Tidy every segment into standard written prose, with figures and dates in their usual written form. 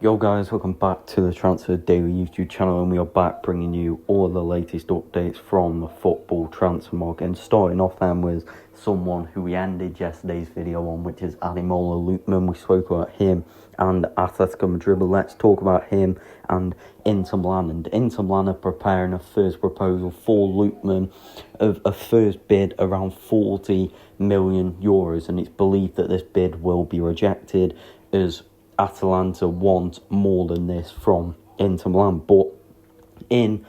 Yo guys, welcome back to the Transfer Daily YouTube channel, and we are back bringing you all the latest updates from the football transfer market. And starting off then with someone who we ended yesterday's video on, which is Lookman. We spoke about him and Atletico Madrid, but let's talk about him and Inter Milan. And Inter Milan are preparing a first proposal for Lookman of a first bid around 40 million euros, and it's believed that this bid will be rejected as Atalanta want more than this from Inter Milan. But in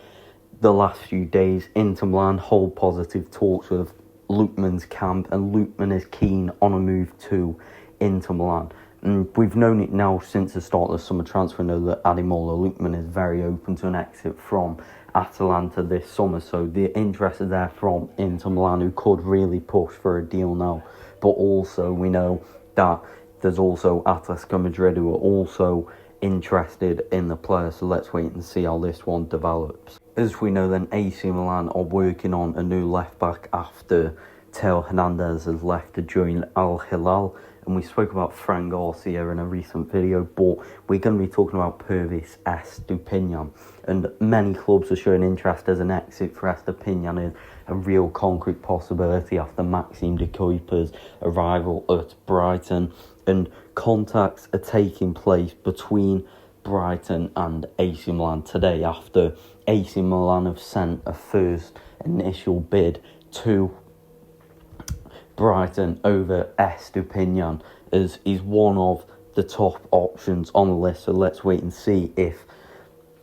the last few days, Inter Milan hold positive talks with Lookman's camp, and Lookman is keen on a move to Inter Milan. And we've known it now since the start of the summer transfer window that Lookman is very open to an exit from Atalanta this summer. So the interest is there from Inter Milan, who could really push for a deal now. But also we know that there's also Atletico Madrid who are also interested in the player, so let's wait and see how this one develops. As we know then, AC Milan are working on a new left-back after Theo Hernandez has left to join Al Hilal, and we spoke about Fran Garcia in a recent video, but we're going to be talking about Pervis Estupiñán, and many clubs are showing interest as an exit for Estupiñán is a real concrete possibility after Maxime de Kuyper's arrival at Brighton, and contacts are taking place between Brighton and AC Milan today after AC Milan have sent a first initial bid to Brighton over Estupiñán, as he's one of the top options on the list. So let's wait and see if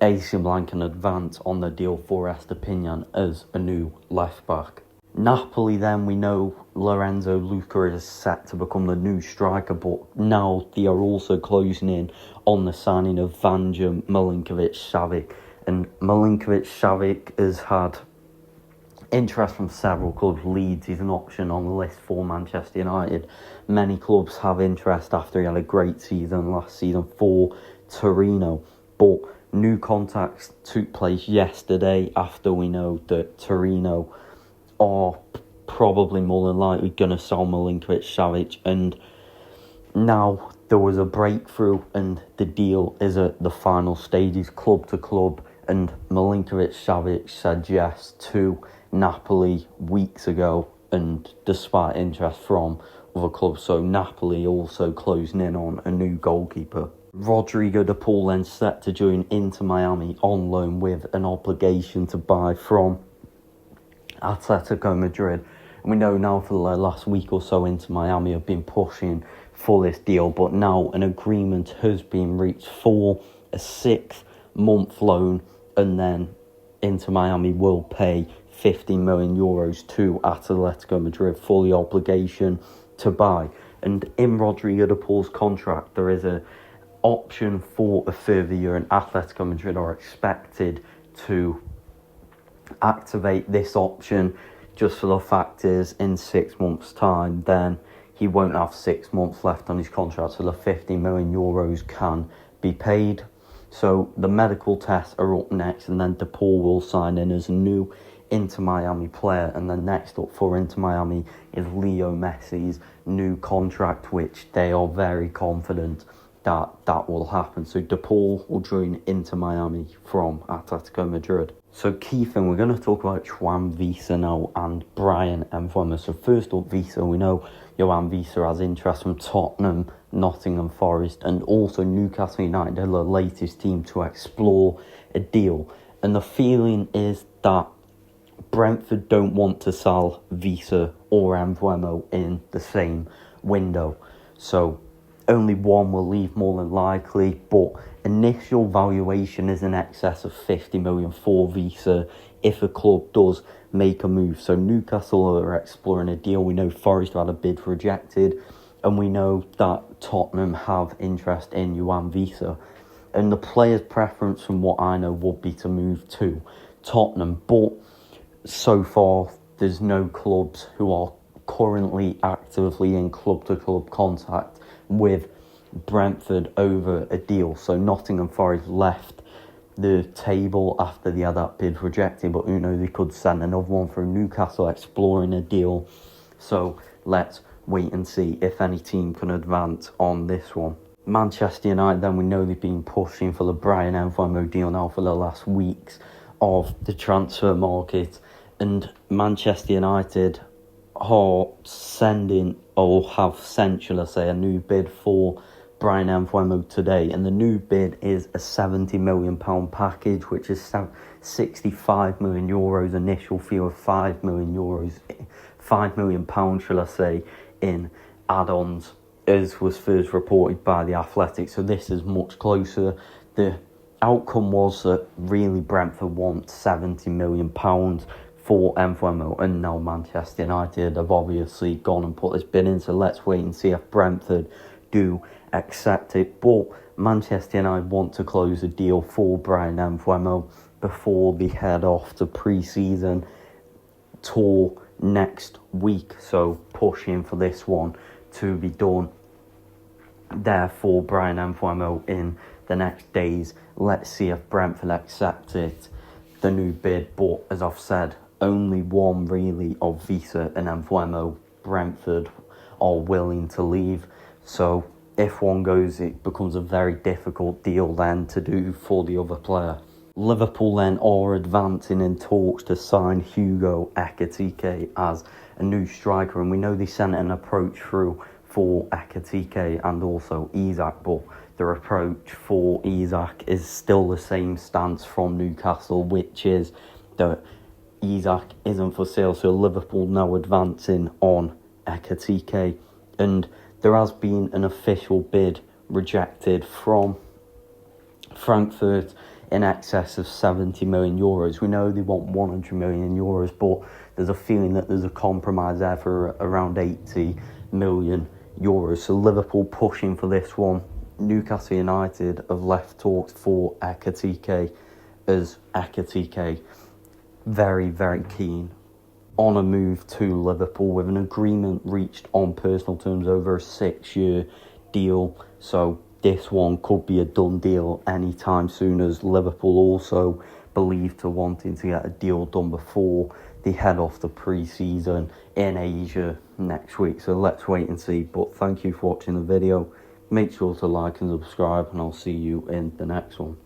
AC Milan can advance on the deal for Estupiñán as a new left back. Napoli then, we know Lorenzo Luca is set to become the new striker, but now they are also closing in on the signing of Vanja Milinkovic-Savic. And Milinkovic-Savic has had interest from several clubs. Leeds is an option on the list for Manchester United. Many clubs have interest after he had a great season last season for Torino. But new contacts took place yesterday after we know that Torino are probably more than likely going to sell Milinkovic-Savic, and now there was a breakthrough and the deal is at the final stages, club to club, and Milinkovic-Savic said yes to Napoli weeks ago, and despite interest from other clubs. So Napoli also closing in on a new goalkeeper. Rodrigo de Paul then set to join Inter Miami on loan with an obligation to buy from Atletico Madrid. And we know now for the last week or so Inter Miami have been pushing for this deal, but now an agreement has been reached for a 6-month loan, and then Inter Miami will pay 50 million euros to Atletico Madrid for the obligation to buy. And in Rodrigo de Paul's contract there is an option for a further year, and Atletico Madrid are expected to activate this option. Just for the fact is, in 6 months time then he won't have 6 months left on his contract, so the 50 million euros can be paid. So the medical tests are up next, and then De Paul will sign in as a new Inter Miami player. And then next up for Inter Miami is Leo Messi's new contract, which they are very confident that will happen. So De Paul will join Inter Miami from Atletico Madrid. So key thing, we're going to talk about João Wissa now and Bryan Mbeumo. So first up, Wissa, we know João Wissa has interest from Tottenham, Nottingham Forest, and also Newcastle United are the latest team to explore a deal. And the feeling is that Brentford don't want to sell Wissa or Mbeumo in the same window. So only one will leave more than likely, but initial valuation is in excess of 50 million for Wissa if a club does make a move. So Newcastle are exploring a deal. We know Forest had a bid rejected, and we know that Tottenham have interest in João Wissa. And the player's preference, from what I know, would be to move to Tottenham, but so far there's no clubs who are currently actively in club-to-club contact with Brentford over a deal. So Nottingham Forest left the table after they had that bid rejected, but they could send another one through. Newcastle exploring a deal, so let's wait and see if any team can advance on this one. Manchester United, then we know they've been pushing for the Brian Mbeumo deal now for the last weeks of the transfer market, and Manchester United are sending, or have sent, shall I say, a new bid for Brian Mbeumo today, and the new bid is a £70 million package, which is €65 million initial fee of €5 million, £5 million, shall I say, in add-ons, as was first reported by The Athletic. So this is much closer. The outcome was that really Brentford want £70 million for Mbeumo, and now Manchester United have obviously gone and put this bid in, so let's wait and see if Brentford do accept it. But Manchester United want to close a deal for Brian Mbeumo before they head off to pre-season tour next week, so pushing for this one to be done there for Brian Mbeumo in the next days. Let's see if Brentford accept it, the new bid. But as I've said, only one really of Wissa and Mbeumo Brentford are willing to leave. So if one goes, it becomes a very difficult deal then to do for the other player. Liverpool then are advancing in talks to sign Hugo Ekitike as a new striker, and we know they sent an approach through for Ekitike and also Isak, but the approach for Isak is still the same stance from Newcastle, which is that Isak isn't for sale. So Liverpool now advancing on Ekitike, and there has been an official bid rejected from Frankfurt in excess of €70 million. We know they want €100 million, but there's a feeling that there's a compromise there for around €80 million. So Liverpool pushing for this one. Newcastle United have left talks for Ekitike, as Ekitike very, very keen on a move to Liverpool, with an agreement reached on personal terms over a 6-year deal. So this one could be a done deal anytime soon, as Liverpool also believe to wanting to get a deal done before they head off the pre-season in Asia next week. So let's wait and see. But thank you for watching the video. Make sure to like and subscribe, and I'll see you in the next one.